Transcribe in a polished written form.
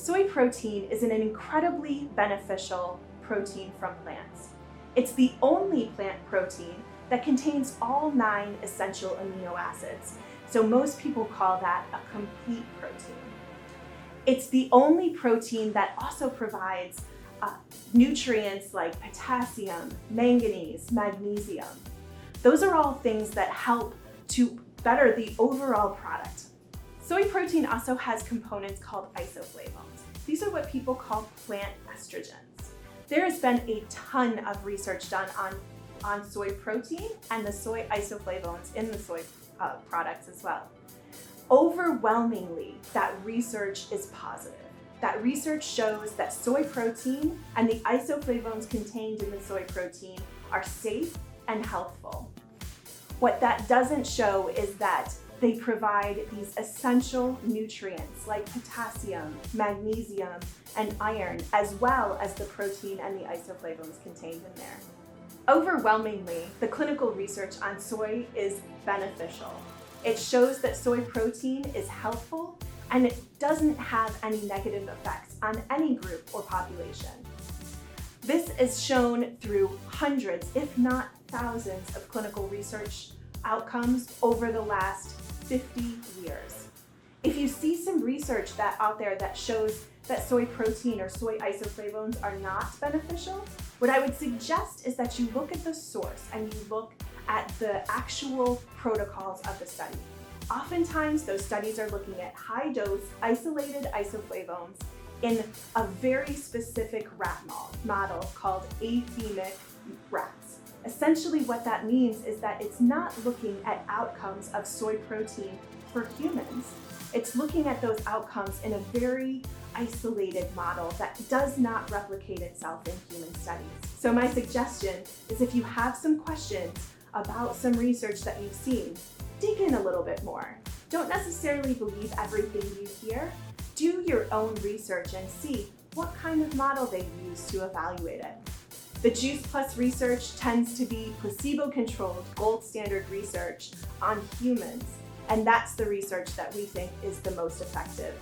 Soy protein is an incredibly beneficial protein from plants. It's the only plant protein that contains all 9 essential amino acids, so most people call that a complete protein. It's the only protein that also provides nutrients like potassium, manganese, magnesium. Those are all things that help to better the overall product. Soy protein also has components called isoflavones. These are what people call plant estrogens. There has been a ton of research done on soy protein and the soy isoflavones in the soy products as well. Overwhelmingly, that research is positive. That research shows that soy protein and the isoflavones contained in the soy protein are safe and healthful. What that doesn't show is that they provide these essential nutrients like potassium, magnesium, and iron, as well as the protein and the isoflavones contained in there. Overwhelmingly, the clinical research on soy is beneficial. It shows that soy protein is healthful and it doesn't have any negative effects on any group or population. This is shown through hundreds, if not thousands, of clinical research outcomes over the last 50 years. If you see some research out there that shows that soy protein or soy isoflavones are not beneficial, what I would suggest is that you look at the source and you look at the actual protocols of the study. Oftentimes, those studies are looking at high-dose isolated isoflavones in a very specific rat model called aphemic rats. Essentially, what that means is that it's not looking at outcomes of soy protein for humans. It's looking at those outcomes in a very isolated model that does not replicate itself in human studies. So my suggestion is if you have some questions about some research that you've seen, dig in a little bit more. Don't necessarily believe everything you hear. Do your own research and see what kind of model they use to evaluate it. The Juice Plus research tends to be placebo-controlled, gold standard research on humans, and that's the research that we think is the most effective.